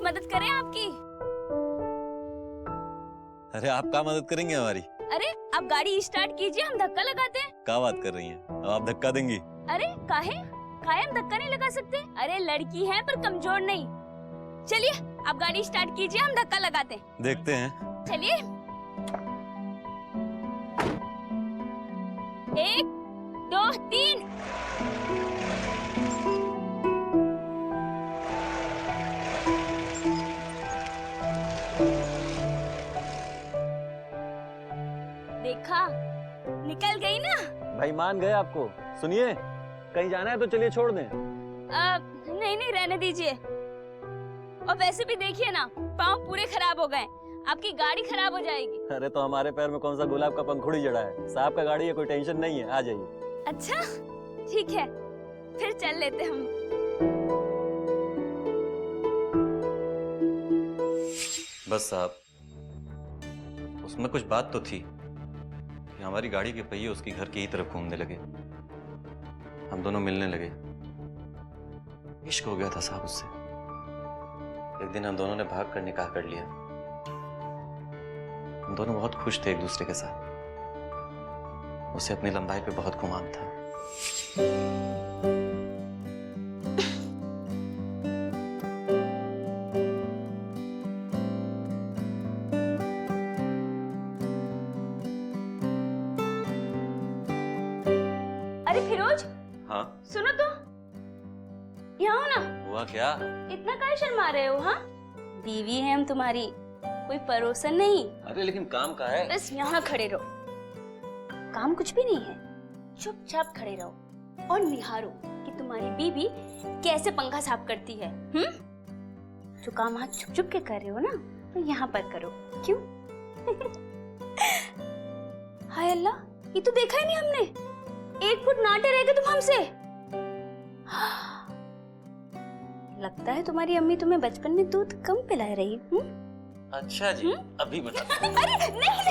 मदद करें आपकी? अरे आप क्या मदद करेंगे हमारी? अरे आप गाड़ी स्टार्ट कीजिए, हम धक्का लगाते हैं। क्या बात कर रही हैं? अब आप धक्का देंगी? अरे काहे हम धक्का नहीं लगा सकते? अरे लड़की है पर कमजोर नहीं। चलिए आप गाड़ी स्टार्ट कीजिए, हम धक्का लगाते हैं। देखते हैं। चलिए 1 2 3। देखा, निकल गई ना। भाई मान गए आपको। सुनिए, कहीं जाना है तो चलिए छोड़ दें। नहीं रहने दीजिए। और वैसे भी देखिए ना, पाँव पूरे खराब हो गए, आपकी गाड़ी खराब हो जाएगी। अरे तो हमारे पैर में कौन सा गुलाब का पंखुड़ी जड़ा है? साहब का गाड़ी है, कोई टेंशन नहीं है, आ जाइए। अच्छा ठीक है, फिर चल लेते हम। बस साहब, उसमें कुछ बात तो थी कि हमारी गाड़ी के पहिए उसकी घर की ही तरफ घूमने लगे। हम दोनों मिलने लगे। इश्क हो गया था साहब उससे। एक दिन हम दोनों ने भाग कर निकाह कर लिया। हम दोनों बहुत खुश थे एक दूसरे के साथ। उसे अपनी लंबाई पे बहुत गुमान था। अरे फिरोज, हाँ सुनो तो, यहाँ हो ना। हुआ क्या? इतना काहे शर्मा रहे हो? हाँ, बीवी है हम तुम्हारी, कोई परोसन नहीं। अरे लेकिन काम का है। बस यहाँ खड़े रहो, काम कुछ भी नहीं है। चुपचाप खड़े रहो और निहारो कि तुम्हारी बीवी कैसे पंखा साफ करती है। जो काम हाथ छुप छुप के कर रहे हो ना, तो यहाँ पर करो। क्यों? हाय अल्लाह, ये तो देखा ही नहीं हमने। 1 फुट नाटे रह गए तुम हमसे। लगता है तुम्हारी अम्मी तुम्हें बचपन में दूध कम पिला रही। अच्छा जी, अभी बता। अरे नहीं।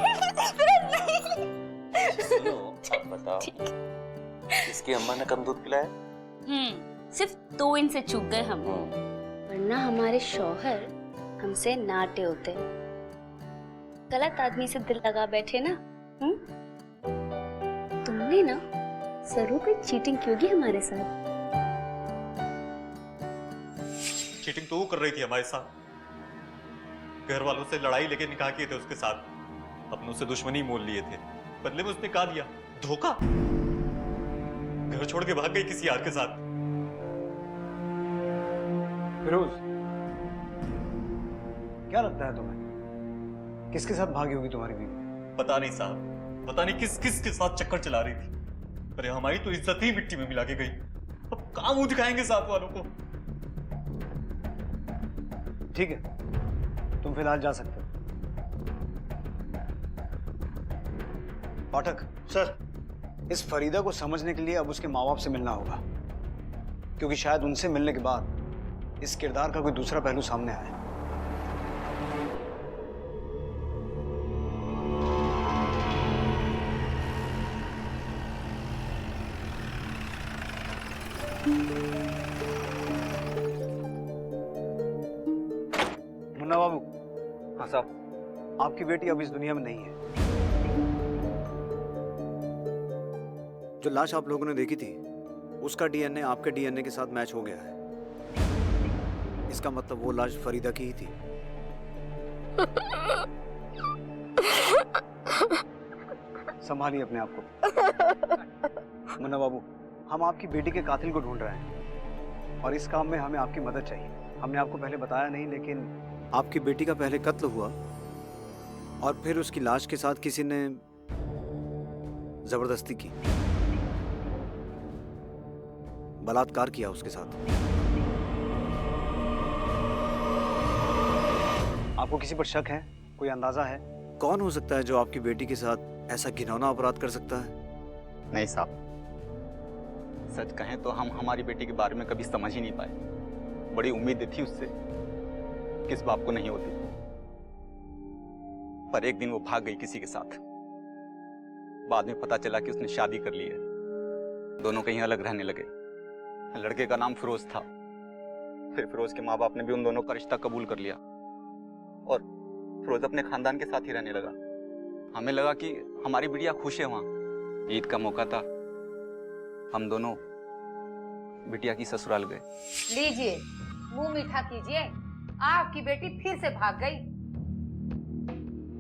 सुनो, अब बताओ, किसकी अम्मा ने कम दूध पिलाया? सिर्फ 2 इंच से चूक गए हम, वरना हमारे शौहर हमसे नाटे होते। गलत आदमी से दिल लगा बैठे ना। तुमने ना जरूर कोई चीटिंग की होगी हमारे साथ। चीटिंग तो वो कर रही थी हमारे साथ। घर वालों से लड़ाई लेके निकाह किए थे उसके साथ, अपनों से दुश्मनी मोल लिए थे। बदले में उसने क्या दिया? धोखा। घर छोड़ के भाग गई किसी यार के साथ। फिरोज, क्या लगता है तुम्हें, किसके साथ भागी होगी तुम्हारी बीवी? पता नहीं साहब, पता नहीं किस किस के साथ चक्कर चला रही थी। अरे हमारी तो इज्जत ही मिट्टी में मिला के गई। अब कहाँ मुंह दिखाएंगे साथ वालों को? ठीक है, तुम फिलहाल जा सकते हो। पाठक सर, इस फरीदा को समझने के लिए अब उसके माँ बाप से मिलना होगा, क्योंकि शायद उनसे मिलने के बाद इस किरदार का कोई दूसरा पहलू सामने आए। मुन्ना बाबू। हाँ साहब। आपकी बेटी अब इस दुनिया में नहीं है। जो लाश आप लोगों ने देखी थी, उसका डीएनए आपके डीएनए के साथ मैच हो गया है। इसका मतलब वो लाश फरीदा की ही थी। संभालिए अपने आप को। मुन्ना बाबू, हम आपकी बेटी के कातिल को ढूंढ रहे हैं और इस काम में हमें आपकी मदद चाहिए। हमने आपको पहले बताया नहीं, लेकिन आपकी बेटी का पहले कत्ल हुआ और फिर उसकी लाश के साथ किसी ने जबरदस्ती की, बलात्कार किया उसके साथ। आपको किसी पर शक है? कोई अंदाजा है कौन हो सकता है जो आपकी बेटी के साथ ऐसा घिनौना अपराध कर सकता है? नहीं साहब, सच कहें तो हम हमारी बेटी के बारे में कभी समझ ही नहीं पाए। बड़ी उम्मीद थी उससे, किस बाप को नहीं होती। पर एक दिन वो भाग गई किसी के साथ। बाद में पता चला कि उसने शादी कर ली है। दोनों कहीं अलग रहने लगे। लड़के का नाम फिरोज था फिर फिरोज के माँ बाप ने भी उन दोनों का रिश्ता कबूल कर लिया और फिरोज अपने खानदान के साथ ही रहने लगा। हमें लगा कि हमारी बिटिया खुश है वहाँ। ईद का मौका था, हम दोनों बिटिया की ससुराल गए। लीजिए, मुंह मीठा कीजिए, आपकी बेटी फिर से भाग गई।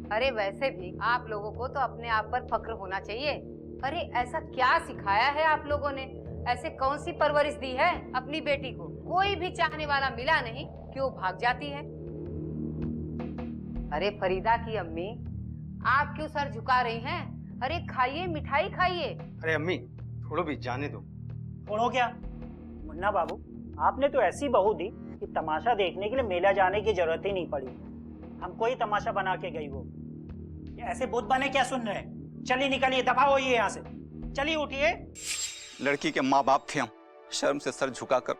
अरे वैसे भी आप लोगों को तो अपने आप पर फक्र होना चाहिए। अरे ऐसा क्या सिखाया है आप लोगों ने? ऐसे कौन सी परवरिश दी है अपनी बेटी को? कोई भी चाहने वाला मिला नहीं कि वो भाग जाती है। अरे फरीदा की अम्मी, आप क्यों सर झुका रही हैं? अरे खाइए, मिठाई खाइए। अरे अम्मी, थोड़ा भी जाने दो। छोड़ो क्या मुन्ना बाबू, आपने तो ऐसी बहू दी कि तमाशा देखने के लिए मेला जाने की जरूरत ही नहीं पड़ी। हमको ही तमाशा बना के गई वो। ये ऐसे बुत बने क्या सुन रहे हैं? चलिए निकलिए, दफा होइए यहाँ से। चलिए उठिए। लड़की के माँ बाप थे हम, शर्म से सर झुकाकर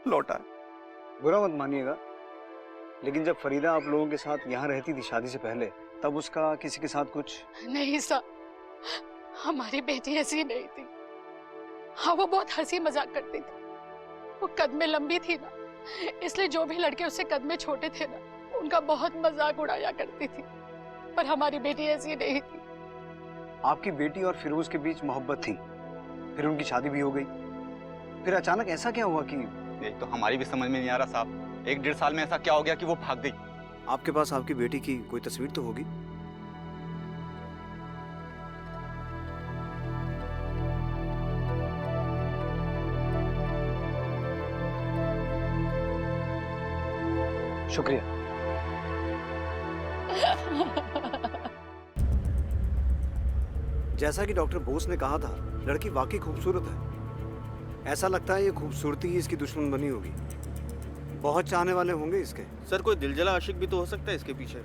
लौट आए। बुरा मत मानिएगा, लेकिन जब फरीदा आप लोगों के साथ यहाँ रहती थी शादी से पहले, तब उसका किसी के साथ कुछ? नहीं साहब, हमारी बेटी ऐसी नहीं थी। हाँ, वो बहुत हंसी मजाक करती थी। वो कद में लंबी थी ना, इसलिए जो भी लड़के उससे कद में छोटे थे ना, उनका बहुत मजाक उड़ाया करती थी। पर हमारी बेटी ऐसी नहीं थी। आपकी बेटी और फिरोज के बीच मोहब्बत थी, फिर उनकी शादी भी हो गई, फिर अचानक ऐसा क्या हुआ कि? यही तो हमारी भी समझ में नहीं आ रहा साहब। 1-1.5 साल में ऐसा क्या हो गया कि वो भाग गई? आपके पास आपकी बेटी की कोई तस्वीर तो होगी? शुक्रिया। जैसा कि डॉक्टर बोस ने कहा था, लड़की वाकई खूबसूरत है। ऐसा लगता है ये खूबसूरती ही इसकी दुश्मन बनी होगी। बहुत चाहने वाले होंगे इसके। सर, कोई दिलजला आशिक भी तो हो सकता है इसके पीछे।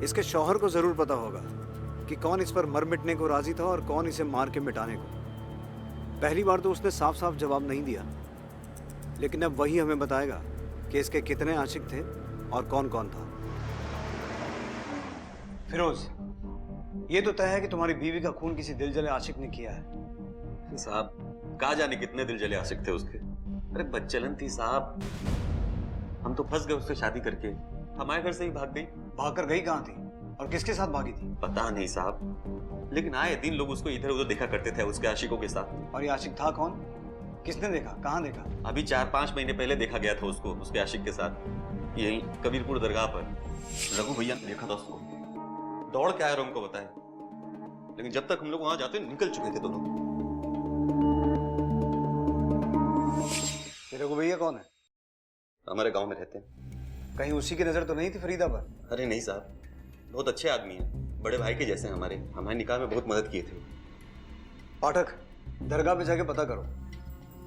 इसके शौहर को जरूर पता होगा कि कौन इस पर मर मिटने को राजी था और कौन इसे मार के मिटाने को। पहली बार तो उसने साफ साफ जवाब नहीं दिया, लेकिन अब वही हमें बताएगा कि इसके कितने आशिक थे और कौन कौन था। फिरोज, ये तो तय है कि तुम्हारी बीवी का खून किसी दिलजले आशिक ने किया है। साहब, कहाँ जाने कितने दिल जले आशिक थे उसके। अरे बच्चलन थी साहब, हम तो फंस गए उससे शादी करके। हमारे घर से ही भाग गई। भागकर गई कहाँ थी और किसके साथ भागी थी? पता नहीं साहब, लेकिन आए दिन लोग उसको इधर उधर देखा करते थे उसके आशिकों के साथ। और ये आशिक था कौन? किसने देखा? कहाँ देखा? अभी 4-5 महीने पहले देखा गया था उसको उसके आशिक के साथ, यही कबीरपुर दरगाह पर। रघु भैया ने देखा था उसको, दौड़ के आए और हमको बताया, लेकिन जब तक हम लोग वहां जाते निकल चुके थे दोनों। रघु भैया कौन है? हमारे गांव में रहते हैं। कहीं उसी की नजर तो नहीं थी फरीदा पर? अरे नहीं साहब, बहुत अच्छे आदमी हैं, बड़े भाई के जैसे हैं। हमारे निकाह में बहुत मदद किए थे। पाठक, दरगाह पे जाके पता करो,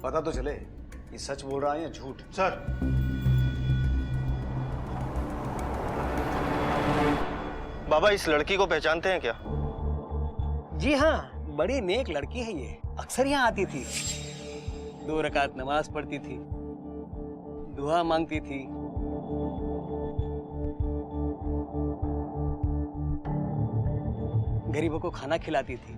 पता तो चले ये सच बोल रहा है या झूठ। सर, बाबा इस लड़की को पहचानते हैं क्या? जी हाँ, बड़ी नेक लड़की है ये। अक्सर यहाँ आती थी, 2 रकात नमाज पढ़ती थी, दुआ मांगती थी। गरीबों को खाना खिलाती थी।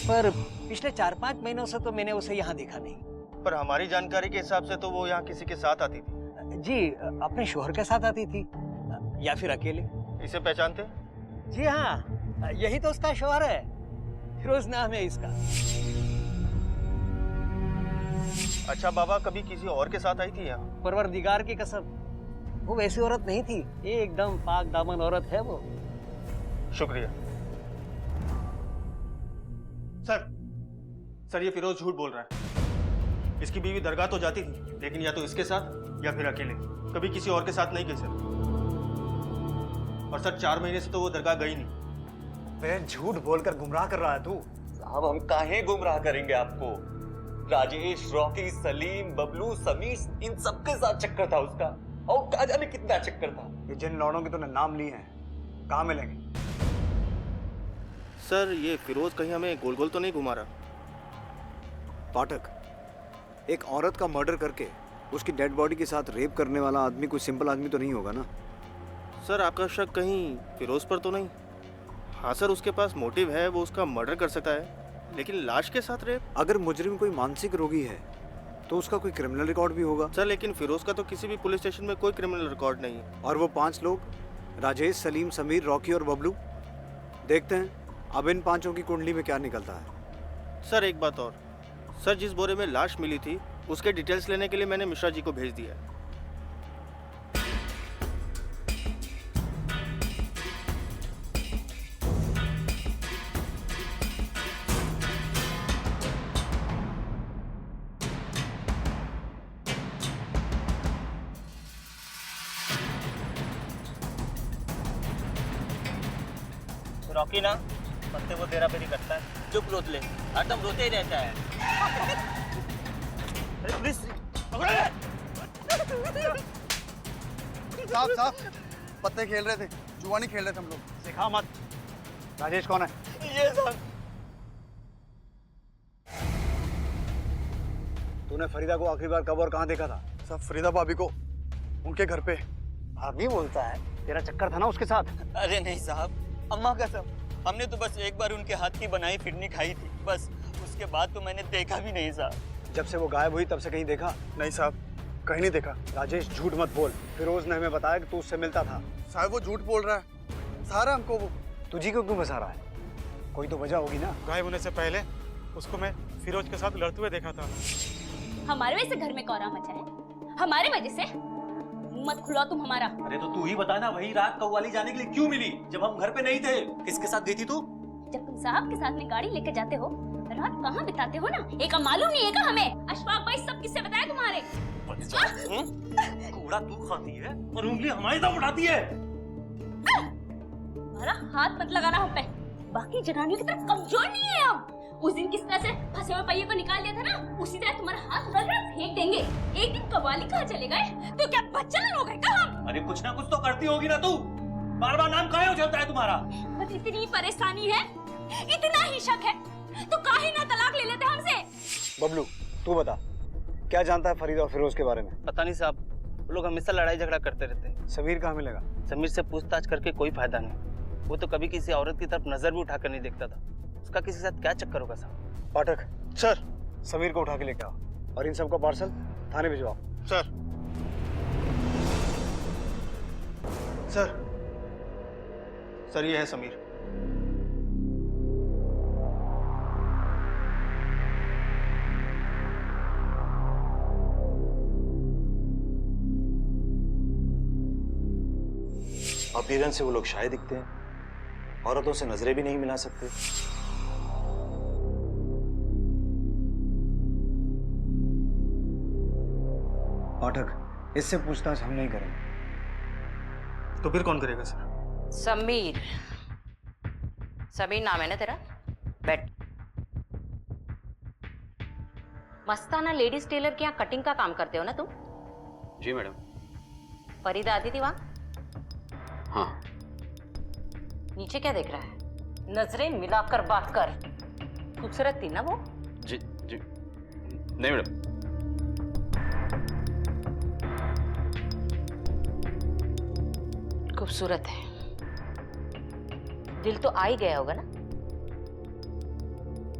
पर पिछले 4-5 महीनों से तो मैंने उसे यहाँ देखा नहीं। पर हमारी जानकारी के हिसाब से तो वो यहाँ किसी के साथ आती थी। जी, अपने शोहर के साथ आती थी या फिर अकेले। इसे पहचानते? जी हाँ, यही तो उसका शोहर है, फिरोज नाम है इसका। अच्छा बाबा, कभी किसी और के साथ आई थी यहाँ? परवरदिगार की कसम, वो वैसी औरत नहीं थी, एकदम पाक दामन औरत है वो। शुक्रिया। सर ये फिरोज झूठ बोल रहा है। इसकी बीवी दरगाह तो जाती थी, लेकिन या तो इसके साथ या फिर अकेले, कभी किसी और के साथ नहीं गई सर। और सर 4 महीने से तो वो दरगाह गई नहीं। फिर झूठ बोलकर गुमराह कर रहा है तू। साहब, हम काहे गुमराह करेंगे आपको? राजेश, रॉकी, सलीम, बबलू, समीर, इन सबके साथ चक्कर था उसका, और कहा जाने कितना चक्कर था। ये जिन लौड़ों के तूने नाम लिए हैं, कहाँ मिलेंगे? सर, ये फिरोज कहीं हमें गोल गोल तो नहीं घुमा रहा? पाठक, एक औरत का मर्डर करके उसकी डेड बॉडी के साथ रेप करने वाला आदमी कोई सिंपल आदमी तो नहीं होगा ना? सर, आपका शक कहीं फिरोज पर तो नहीं? हाँ सर, उसके पास मोटिव है, वो उसका मर्डर कर सकता है, लेकिन लाश के साथ रेप? अगर मुजरिम कोई मानसिक रोगी है तो उसका कोई क्रिमिनल रिकॉर्ड भी होगा। सर लेकिन फिरोज का तो किसी भी पुलिस स्टेशन में कोई क्रिमिनल रिकॉर्ड नहीं है। और वो 5 लोग, राजेश, सलीम, समीर, रॉकी और बबलू, देखते हैं अब इन 5 की कुंडली में क्या निकलता है। सर एक बात और, सर जिस बोरे में लाश मिली थी उसके डिटेल्स लेने के लिए मैंने मिश्रा जी को भेज दिया है। रॉकी ना पत्ते को तेरा पेरी करता है। चुप रोतले, हरदम रोते ही रहता है। अरे पुलिस साहब साहब, पत्ते खेल रहे थे, जुआ नहीं खेल रहे थे हम लोग। सिखा मत। राजेश कौन है? ये सर। तूने फरीदा को आखिरी बार कब और कहाँ देखा था? सब फरीदा भाभी को उनके घर पे। भाभी बोलता है, तेरा चक्कर था ना उसके साथ? अरे नहीं साहब, अम्मा कसम, हमने तो बस एक बार उनके हाथ की बनाई फिरनी खाई थी, बस उसके बाद तो मैंने देखा भी नहीं साहब। जब से वो गायब हुई तब से कहीं देखा? नहीं साहब, कहीं नहीं देखा। राजेश झूठ मत बोल, फिरोज ने हमें बताया कि तू उससे मिलता था। साहब वो झूठ बोल रहा है, सारा हमको वो तुझी को क्यों फंसा रहा है? कोई तो वजह होगी ना। गायब होने से पहले उसको मैं फिरोज के साथ लड़ते हुए देखा था। हमारे वजह से घर में कौरा मचा है, हमारे वजह से? मत खुलाओ तुम हमारा। अरे तो तू ही बता ना, वही रात कव्वाली जाने के लिए क्यों मिली जब हम घर पे नहीं थे? किसके साथ गई थी तू? जब तुम साहब के साथ में गाड़ी लेकर जाते हो, रात कहाँ बिताते हो ना, एक मालूम नहीं है क्या हमें? अशफाक भाई सब किससे बताया तुम्हारे? कूड़ा तू खाती है और उंगली हमारी तरफ उठाती है। हमारा हाथ मत लगाना हम पे, बाकी जनानियों की तरफ कमजोर नहीं है हम। उस दिन किस तरह से फंसे हुए पहिए को निकाल दिया था ना, उसी तरह तुम्हारा हाथ उठाकर फेंक देंगे। एक दिन कव्वाली कहाँ चले गए तो क्या बच्चन हो गए क्या हम? अरे कुछ ना कुछ तो करती होगी ना तू, बार बार नाम काहे उछलता है तुम्हारा? बस इतनी परेशानी है, इतना ही शक है तो काहे ना तलाक ले लेते हमसे? बबलू तू बता, क्या जानता है फरीदा और फिरोज के बारे में? पता नहीं साहब, वो लोग हमेशा लड़ाई झगड़ा करते रहते हैं। समीर कहाँ मिलेगा? समीर से पूछताछ करके कोई फायदा नहीं, वो तो कभी किसी औरत की तरफ नजर भी उठाकर नहीं देखता था। उसका किसी के साथ क्या चक्कर होगा साहब? पाठक सर, समीर को उठा के लेके आओ और इन सबका पार्सल थाने भिजवाओ। सर सर सर ये है समीर। अपीयरेंस से वो लोग शायद दिखते हैं, औरतों से नजरें भी नहीं मिला सकते। पाठक इससे पूछताछ हम नहीं करेंगे। तो फिर कौन करेगा सर? समीर, समीर नाम है ना तेरा? बैठ। मस्ताना लेडीज टेलर के यहाँ कटिंग का काम करते हो ना तुम? जी मैडम। फरीदा आती थी वहाँ? हाँ। नीचे क्या देख रहा है? नजरें मिलाकर बात कर। खूबसूरत थी ना वो? जी जी नहीं मैडम। खूबसूरत है, दिल तो आ ही गया होगा ना?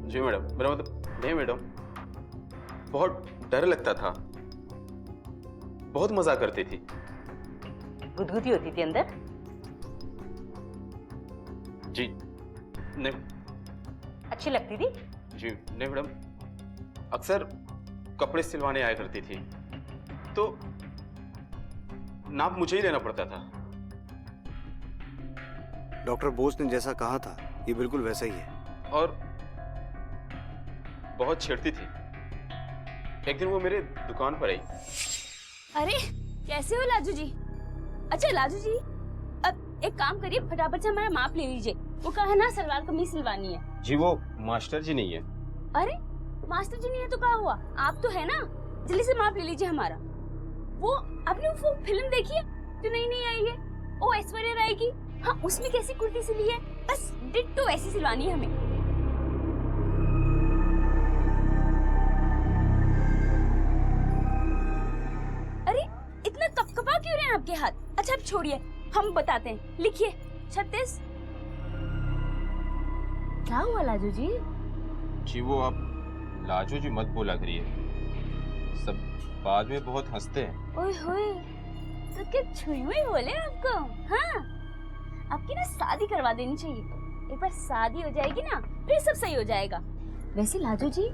जी मैडम, मेरा मतलब नहीं मैडम, बहुत डर लगता था, बहुत मजा करती थी। गुदगुदी होती थी अंदर? जी नहीं। अच्छी लगती थी? जी नहीं मैडम, अक्सर कपड़े सिलवाने आया करती थी तो नाप मुझे ही लेना पड़ता था। डॉक्टर बोस ने जैसा कहा था ये बिल्कुल वैसा ही है। और बहुत छेड़ती थी। एक दिन वो मेरे दुकान पर आई। अरे कैसे हो लाजू जी? अच्छा लाजू जी, अब एक काम करिए, फटाफट से हमारा माप ले लीजिए। वो कहा ना सलवार कमीज सिलवानी है। जी वो मास्टर जी नहीं है। अरे मास्टर जी नहीं है तो क्या हुआ, आप तो है ना, जल्दी से माप ले लीजिए हमारा। वो आपने वो फिल्म देखी है जो नई आई है, ओ ऐश्वर्या राय की? हाँ, उसमें कैसी कुर्ती सिली है, बस डिट्टो ऐसी सिलवानी है हमें। अरे इतना कपकपा क्यों रहे हैं आपके हाथ? अच्छा अब छोड़िए, हम बताते हैं, लिखिए 36। क्या हुआ लाजू जी? जी वो आप लाजो जी मत बोला करिए, सब बाद में बहुत हंसते हैं। ओए होए, तो क्या छुई हुई बोले आपको? हाँ, आपकी ना शादी करवा देनी चाहिए। एक बार शादी हो जाएगी ना फिर सब सही हो जाएगा। वैसे लाजो जी,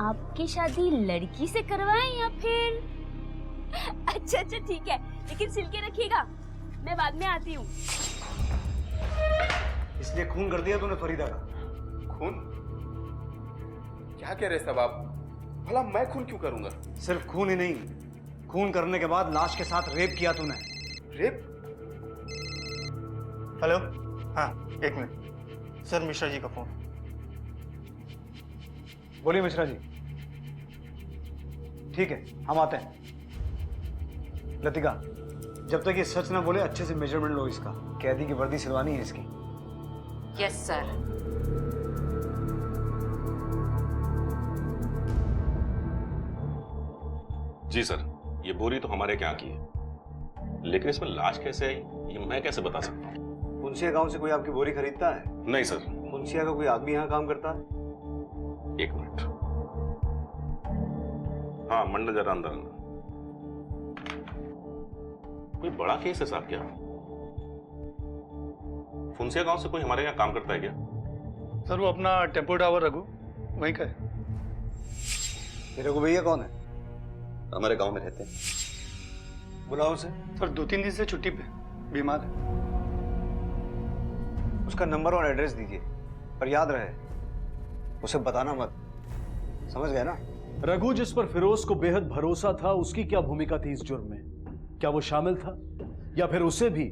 आपकी शादी लड़की से करवाएं या फिर? अच्छा ठीक है, लेकिन सिल के रखिएगा, मैं बाद में आती हूँ। इसलिए खून कर दिया तूने फरीदा का? खून? क्या कह रहे सब आप? भला मैं खून क्यों करूंगा? सिर्फ खून ही नहीं, खून करने के बाद लाश के साथ रेप किया तूने। रेप? हेलो, हाँ एक मिनट सर, मिश्रा जी का फोन। बोलिए मिश्रा जी। ठीक है, हम आते हैं। लतिका, जब तक ये सच ना बोले अच्छे से मेजरमेंट लो इसका। कैदी की वर्दी सिलवानी है इसकी। Yes sir. जी सर, ये बोरी तो हमारे यहाँ की है, लेकिन इसमें लाश कैसे आई ये मैं कैसे बता सकता हूँ? पुंसिया गांव से कोई आपकी बोरी खरीदता है? नहीं सर। पुंसिया का कोई आदमी यहाँ काम करता है? एक मिनट, हाँ मंडल जरा अंदर आना। कोई बड़ा केस है साहब क्या? फुंसिया गांव से कोई हमारे यहाँ काम करता है क्या? सर वो अपना टेम्पो ड्राइवर रघु, वहीं का है। ये रघु भैया कौन है? हमारे गांव में रहते हैं। बुलाओ उसे। सर 2-3 दिन से छुट्टी पे, बीमार है। उसका नंबर और एड्रेस दीजिए, पर याद रहे उसे बताना मत, समझ गए ना? रघु जिस पर फिरोज को बेहद भरोसा था, उसकी क्या भूमिका थी इस जुर्म में? क्या वो शामिल था या फिर उसे भी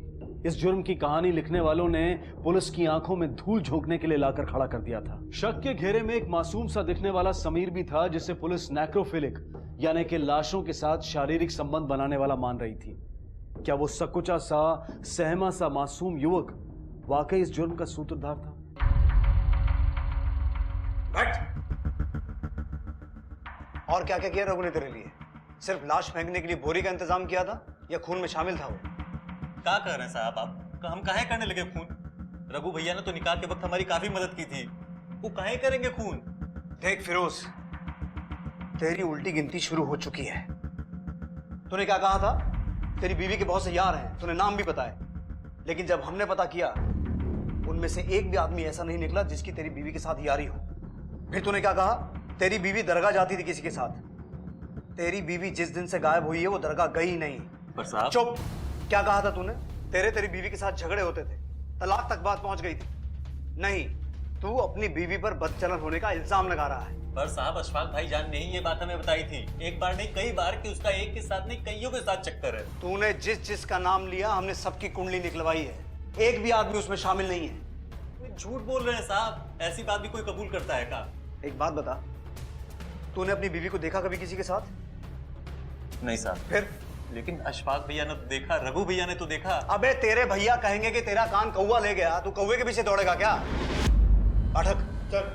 इस जुर्म की कहानी लिखने वालों ने पुलिस की आंखों में धूल झोंकने के लिए लाकर खड़ा कर दिया था? शक के घेरे में एक मासूम सा दिखने वाला समीर भी था, जिसे पुलिस नेक्रोफिलिक यानी कि लाशों के साथ शारीरिक संबंध बनाने वाला मान रही थी। क्या वो सकुचा सा सहमा सा मासूम युवक वाकई इस जुर्म का सूत्रधार था? और क्या क्या किया रघु ने तेरे लिए? सिर्फ लाश फेंकने के लिए बोरी का इंतजाम किया था या खून में शामिल था वो? क्या कह रहे हैं साहब आप? हम काहे करने लगे खून? रघु भैया ने तो निकाह के वक्त हमारी काफी मदद की थी, वो काहे करेंगे खून? देख फिरोज, तेरी उल्टी गिनती शुरू हो चुकी है। तूने क्या कहा था? तेरी बीवी के बहुत से यार हैं, तूने नाम भी बताए, लेकिन जब हमने पता किया उनमें से एक भी आदमी ऐसा नहीं निकला जिसकी तेरी बीवी के साथ यारी हो। फिर तूने क्या कहा? तेरी बीवी दरगाह जाती थी किसी के साथ। तेरी बीवी जिस दिन से गायब हुई है वो दरगाह गई नहीं। पर साहब चुप! क्या कहा था तूने? तेरी बीवी के साथ झगड़े होते थे, तलाक तक बात पहुंच गई थी। नहीं, तू अपनी बीवी पर बदचलन होने का इल्जाम लगा रहा है। पर साहब अशफाक भाईजान ने ही ये बात हमें बताई थी, एक बार नहीं कई बार, कि उसका एक के साथ नहीं कईयों के साथ चक्कर है। तूने जिसका नाम लिया हमने सबकी कुंडली निकलवाई है, एक भी आदमी उसमें शामिल नहीं है। झूठ बोल रहे हैं साहब, ऐसी बात भी कोई कबूल करता है क्या? एक बात बता, तूने अपनी बीवी को देखा कभी किसी के साथ? नहीं साहब। फिर? लेकिन अशफाक भैया ने तो देखा, रघु भैया ने तो देखा। अबे तेरे भैया कहेंगे कि तेरा कान कौवा ले गया, तू कौवे के पीछे दौड़ेगा क्या? पाठक चल,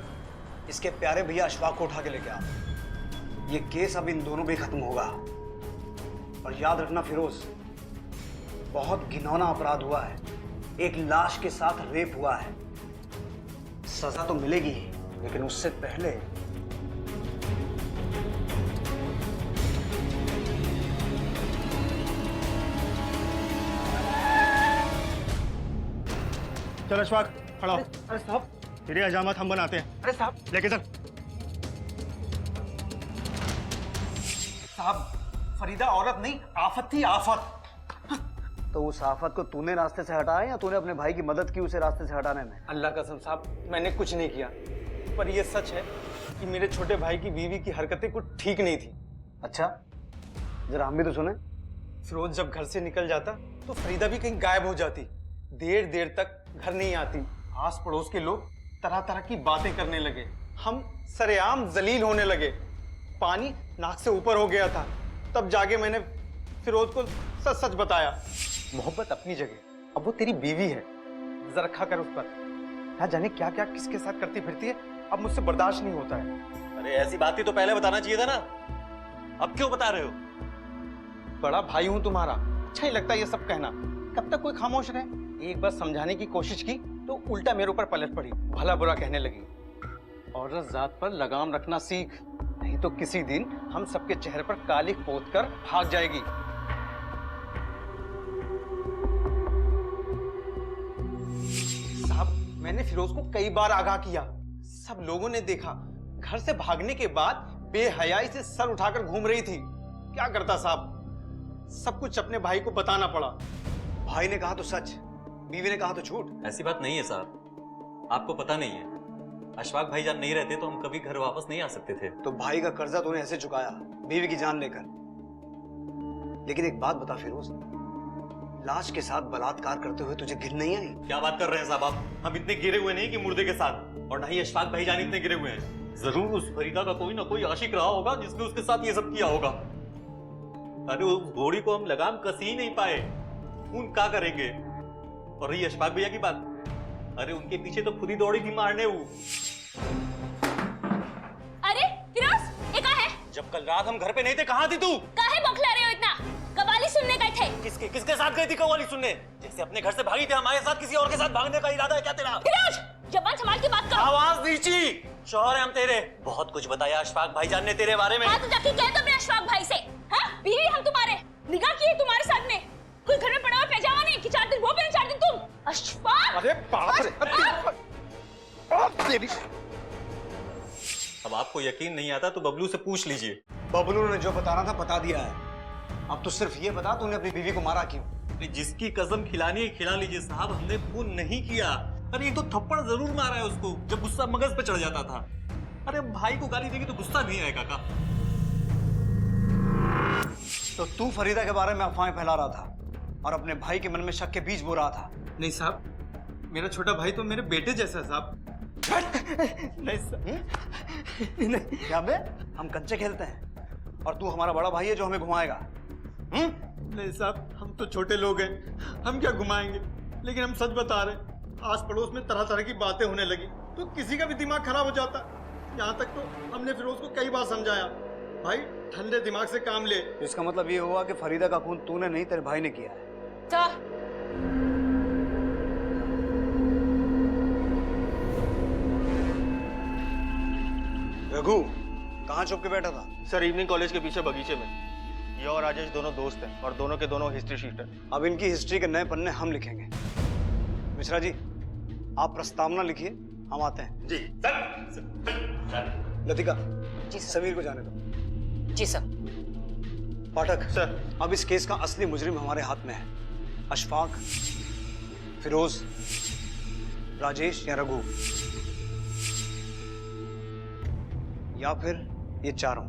इसके प्यारे भैया अशफाक को उठा के लेके आ। ये केस अब इन दोनों पे खत्म होगा। और याद रखना फिरोज, बहुत घिनौना अपराध हुआ है, एक लाश के साथ रेप हुआ है। सजा तो मिलेगी ही, लेकिन उससे पहले चल अशफाक खड़ा हो। अरे साहब, तेरे हजामत हम बनाते हैं। अरे साहब, लेके चल। साहब, फरीदा औरत नहीं आफत थी, आफत। तो उस आफत को तूने रास्ते से हटाया या तूने अपने भाई की मदद की उसे रास्ते से हटाने में? अल्लाह कसम साहब, मैंने कुछ नहीं किया, पर यह सच है कि मेरे छोटे भाई की बीवी की हरकतें कुछ ठीक नहीं थी। अच्छा, जरा हम भी तो सुने। फिरोज जब घर से निकल जाता तो फरीदा भी कहीं गायब हो जाती, देर देर तक घर नहीं आती। आस पड़ोस के लोग तरह तरह की बातें करने लगे, हम सरेआम जलील होने लगे, पानी नाक से ऊपर हो गया था। तब जाके मैंने फिरोज को सच सच बताया। मोहब्बत अपनी जगह, अब वो तेरी बीवी है, नजर रखा कर उस पर। ना जाने क्या क्या किसके साथ करती फिरती है, अब मुझसे बर्दाश्त नहीं होता है। अरे ऐसी बात ही तो पहले बताना चाहिए था ना, अब क्यों बता रहे हो? बड़ा भाई हूं तुम्हारा, अच्छा ही लगता है ये सब कहना। कब तक कोई खामोश रहे? एक बार समझाने की कोशिश की तो उल्टा मेरे ऊपर पलट पड़ी, भला बुरा कहने लगी। औरत जात पर लगाम रखना सीख, नहीं तो किसी दिन हम सबके चेहरे पर कालिख पोत कर भाग जाएगी। साहब, मैंने फिरोज को कई बार आगाह किया, सब लोगों ने देखा। घर से भागने के बाद बेहयाई से सर उठाकर घूम रही थी। क्या करता साहब, सब कुछ अपने भाई को बताना पड़ा। भाई ने कहा तो सच, बीवी ने कहा तो झूठ। ऐसी बात नहीं है साहब, आपको पता नहीं है, अशफाक भाईजान नहीं रहते तो हम कभी घर वापस नहीं आ सकते थे। तो भाई का कर्जा तूने ऐसे चुकाया, बीवी की जान लेकर। लेकिन एक बात बता फिरोज, लाश के साथ बलात्कार करते हुए तुझे घिन नहीं आई? क्या बात कर रहे हैं साहब आप? हम इतने गिरे हुए नहीं कि मुर्दे के साथ, और ना ही अशफाक भाईजान इतने गिरे हुए हैं। जरूर उस फरीदा का कोई ना कोई आशिक रहा होगा जिसने उसके साथ ये सब किया होगा। अरे उस घोड़ी को हम लगाम कस ही नहीं पाए, उन क्या करेंगे? और रही अशफाक भैया की बात, अरे उनके पीछे तो खुद ही दौड़ी थी मारने वो। अरे फिरोज, ये कहाँ है? जब कल रात हम घर पे नहीं थे, कहाँ थी तू? काहे बौखला रहे हो इतना? कव्वाली सुनने गए थे। किसके साथ गई थी कव्वाली सुनने? जैसे अपने घर से भागी थे, हमारे साथ किसी और के साथ भागने का इरादा है क्या तेरा? फिरोज, जबान संभाल के बात करो। आवाज नीची, शौहर है हम तेरे। बहुत कुछ बताया अशफाक भाईजान ने तेरे बारे में। हाँ तो जाके कह दो अपने अशफाक भाई से। हाँ, बीवी हम तुम्हारे, निगाह की है तुम्हारे साथ में। कोई घर में पड़ा हुआ पैजामा नहीं कि 4 दिन वो पहने 4 दिन तुम। अशफाक! अरे बाप रे! अब आपको यकीन नहीं आता तो बबलू से पूछ लीजिए। बबलू ने जो बताना था बता दिया है। अब तो सिर्फ ये बता, तूने अपनी बीवी को मारा क्यों? जिसकी कसम खिलानी है खिला लीजिए साहब, हमने खून नहीं किया। अरे एक तो थप्पड़ जरूर मारा है उसको जब गुस्सा मगज पे चढ़ जाता था। अरे भाई को गाली देगी तो गुस्सा नहीं आएगा का? तो तू फरीदा के बारे में अफवाहें फैला रहा था और अपने भाई के मन में शक के बीज बो रहा था। नहीं साहब, मेरा छोटा भाई तो मेरे बेटे जैसा है साहब। नहीं साहब, नहीं। क्या बे, हम कंचे खेलते हैं और तू हमारा बड़ा भाई है जो हमें घुमाएगा? नहीं साहब, हम तो छोटे लोग हैं, हम क्या घुमाएंगे। लेकिन हम सच बता रहे हैं, आस पड़ोस में तरह तरह की बातें होने लगी तो किसी का भी दिमाग खराब हो जाता। यहाँ तक तो हमने फिरोज को कई बार समझाया, भाई ठंडे दिमाग से काम ले। इसका मतलब ये हुआ कि फरीदा का खून तूने नहीं, तेरे भाई ने किया है। रघु कहाँ छुप के बैठा था? सर, इवनिंग कॉलेज के पीछे बगीचे में। ये और राजेश दोनों दोस्त हैं और दोनों के दोनों हिस्ट्री शीटर। अब इनकी हिस्ट्री के नए पन्ने हम लिखेंगे। मिश्रा जी, आप प्रस्तावना लिखिए, हम आते हैं। जी सर। लतिका जी समीर को जाने दो। जी सर। पाठक सर, अब इस केस का असली मुजरिम हमारे हाथ में है। अशफाक, फिरोज, राजेश या रघु, या फिर ये चारों।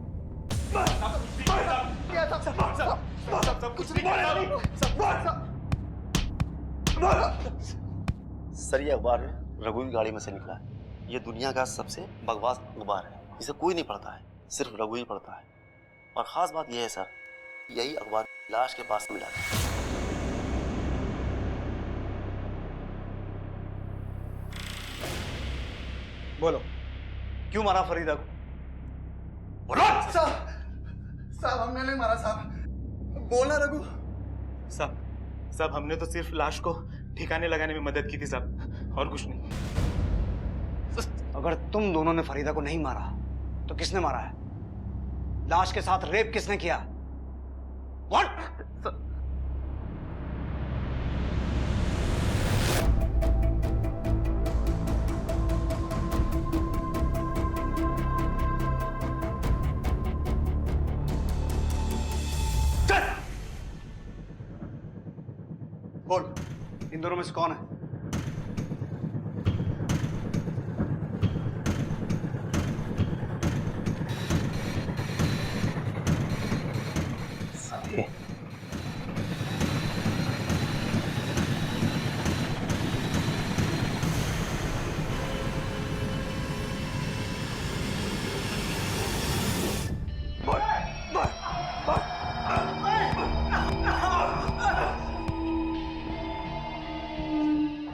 सर, ये अखबार रघु की गाड़ी में से निकला है। ये दुनिया का सबसे बकवास अखबार है, इसे कोई नहीं पढ़ता है, सिर्फ रघु ही पढ़ता है। और खास बात यह है सर, यही अखबार लाश के पास मिला है। बोलो, क्यों मारा फरीदा को? साहब, हमने नहीं मारा साहब। बोलना रघु। साहब हमने तो सिर्फ लाश को ठिकाने लगाने में मदद की थी साहब, और कुछ नहीं। अगर तुम दोनों ने फरीदा को नहीं मारा तो किसने मारा है? लाश के साथ रेप किसने किया? व्हाट? बोल, इन दोनों में से कौन है?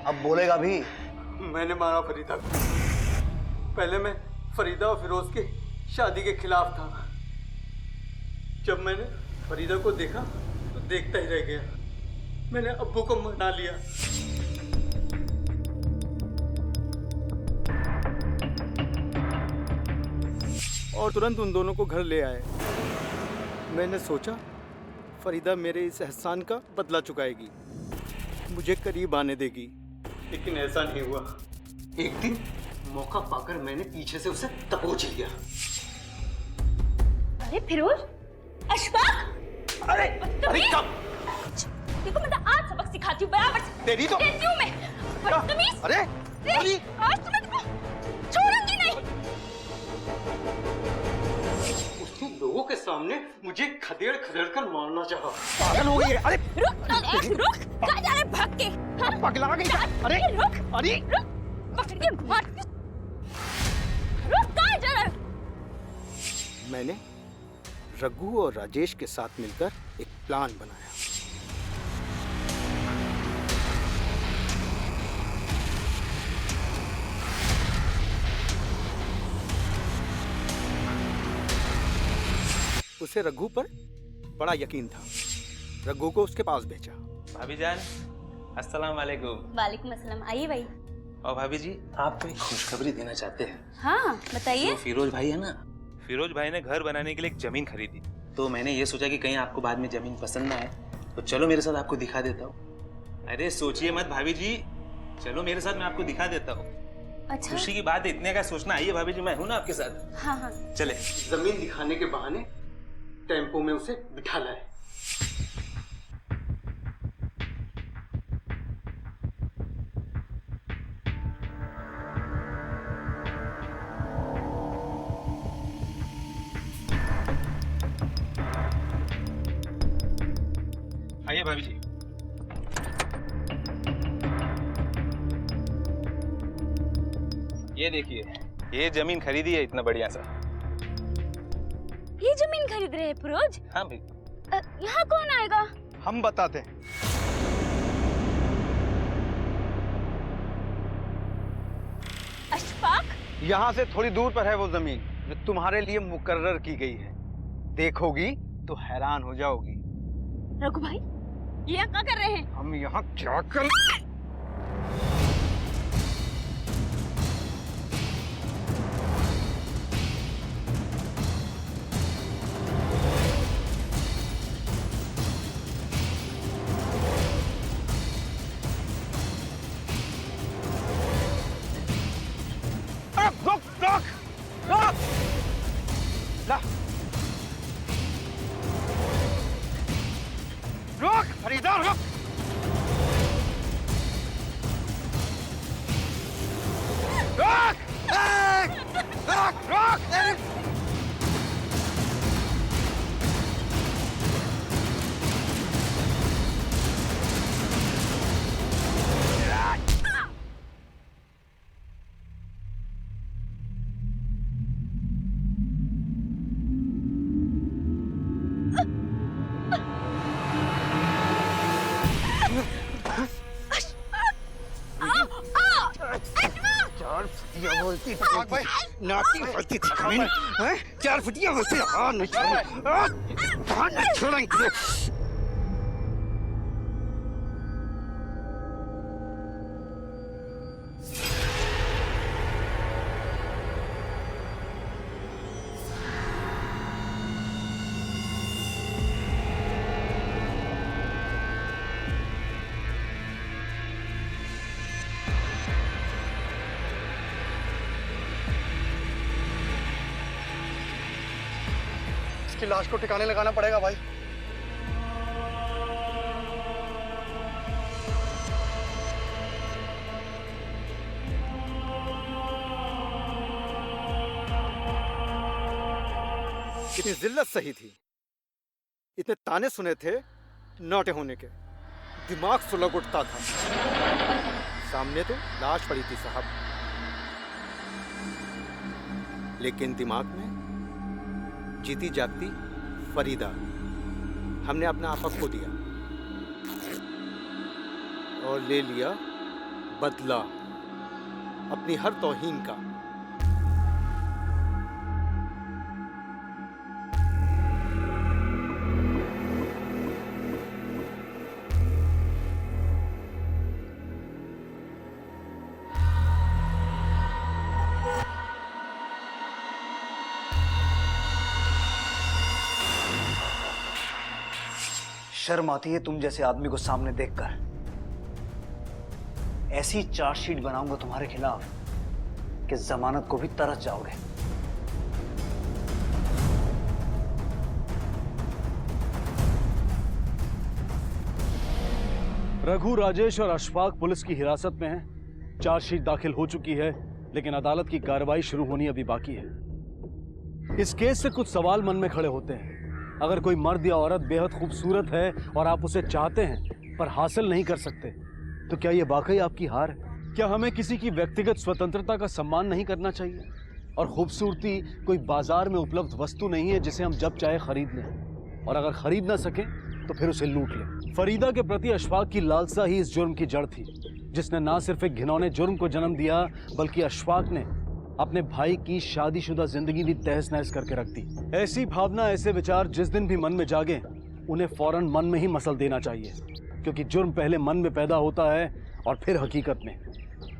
अब बोलेगा भी? मैंने मारा फरीदा को। पहले मैं फरीदा और फिरोज की शादी के खिलाफ था। जब मैंने फरीदा को देखा तो देखता ही रह गया। मैंने अब्बू को मना लिया। और तुरंत उन दोनों को घर ले आए। मैंने सोचा फरीदा मेरे इस एहसान का बदला चुकाएगी, मुझे करीब आने देगी, लेकिन ऐसा नहीं हुआ। एक दिन मौका पाकर मैंने पीछे से उसे दबोच लिया। अरे फिरोज, अशफाक, अरे कब? देखो मैं तो आज सबक सिखाती हूँ बराबर से। तेरी तो देती हूँ मैं। बदतमीज। अरे आज तो मैं तुमको छोड़ूंगी नहीं। उसने लोगों के सामने मुझे खदेड़ खदेड़ कर मारना चाहा। पागल हो गई है। अरे रुक कहाँ जा रहे भाग के? हाँ? पगला गई क्या? अरे रुक अरे पकड़ के मार। रुक कहाँ जा रहे? मैंने रघु और राजेश के साथ मिलकर एक प्लान बनाया। उसे रघु पर बड़ा यकीन था, रघु को उसके पास भेजा। भाभी जान, अस्सलाम वालेकुम। वालेकुम अस्सलाम। आइए भाई। और भाभी जी, आपको एक खुशखबरी देना चाहते हैं। हाँ बताइए। जो फिरोज भाई है ना, फिरोज भाई ने घर बनाने के लिए एक जमीन खरीदी। तो मैंने ये सोचा कि कहीं आपको बाद में जमीन पसंद ना आए, तो चलो मेरे साथ आपको दिखा देता हूँ। अरे सोचिए मत भाभी जी, चलो मेरे साथ, मैं आपको दिखा देता हूँ। अच्छा खुशी की बात है, इतने का सोचना। आइए भाभी जी, मैं हूँ ना आपके साथ। हाँ हाँ चले। जमीन दिखाने के बहाने टेम्पो में उसे बिठा लाए। आइए भाभी जी। ये देखिए, ये जमीन खरीदी है इतना बढ़िया सा। ये जमीन खरीद रहे हैं फिरोज? हाँ भाई। यहाँ कौन आएगा? हम बताते हैं। अशफाक, यहाँ से थोड़ी दूर पर है वो जमीन जो तुम्हारे लिए मुकर्रर की गई है। देखोगी तो हैरान हो जाओगी। रघु भाई, ये यहाँ क्या कर रहे हैं? हम यहाँ क्या कर रोक फरीदा, रोक। रोक रोक रोक। बोलती भाई, नाटी बोलती थी कमीने, हैं? 4 फुटिया बोलती, हाँ नहीं छोड़ेंगे। इसकी लाश को ठिकाने लगाना पड़ेगा भाई। कितनी जिल्लत सही थी, इतने ताने सुने थे नौटे होने के, दिमाग सुलग उठता था। सामने तो लाश पड़ी थी साहब, लेकिन दिमाग में जीती जागती फरीदा। हमने अपना आपा खो दिया और ले लिया बदला अपनी हर तौहीन का। शर्म आती है तुम जैसे आदमी को सामने देखकर। ऐसी चार्जशीट बनाऊंगा तुम्हारे खिलाफ कि जमानत को भी तरस जाओगे। रघु, राजेश और अशफाक पुलिस की हिरासत में हैं। चार्जशीट दाखिल हो चुकी है, लेकिन अदालत की कार्रवाई शुरू होनी अभी बाकी है। इस केस से कुछ सवाल मन में खड़े होते हैं। अगर कोई मर्द या औरत बेहद खूबसूरत है और आप उसे चाहते हैं पर हासिल नहीं कर सकते, तो क्या यह वाकई आपकी हार है? क्या हमें किसी की व्यक्तिगत स्वतंत्रता का सम्मान नहीं करना चाहिए? और खूबसूरती कोई बाजार में उपलब्ध वस्तु नहीं है जिसे हम जब चाहे खरीद लें, और अगर खरीद ना सकें तो फिर उसे लूट लें। फरीदा के प्रति अशफाक की लालसा ही इस जुर्म की जड़ थी, जिसने ना सिर्फ एक घिनौने जुर्म को जन्म दिया, बल्कि अशफाक ने अपने भाई की शादीशुदा जिंदगी भी तहस नहस करके रख दी। ऐसी भावना, ऐसे विचार जिस दिन भी मन में जागे, उन्हें फौरन मन में ही मसल देना चाहिए, क्योंकि जुर्म पहले मन में पैदा होता है और फिर हकीकत में।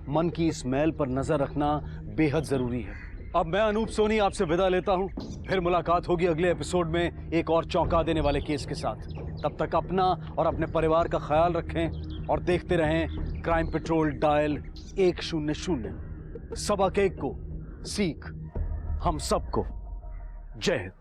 मन की इस मैल पर नजर रखना बेहद जरूरी है। अब मैं अनूप सोनी आपसे विदा लेता हूं। फिर मुलाकात होगी अगले एपिसोड में एक और चौंका देने वाले केस के साथ। तब तक अपना और अपने परिवार का ख्याल रखें और देखते रहें क्राइम पेट्रोल डायल 100। सबक एक को सीख हम सबको। जय हिंद।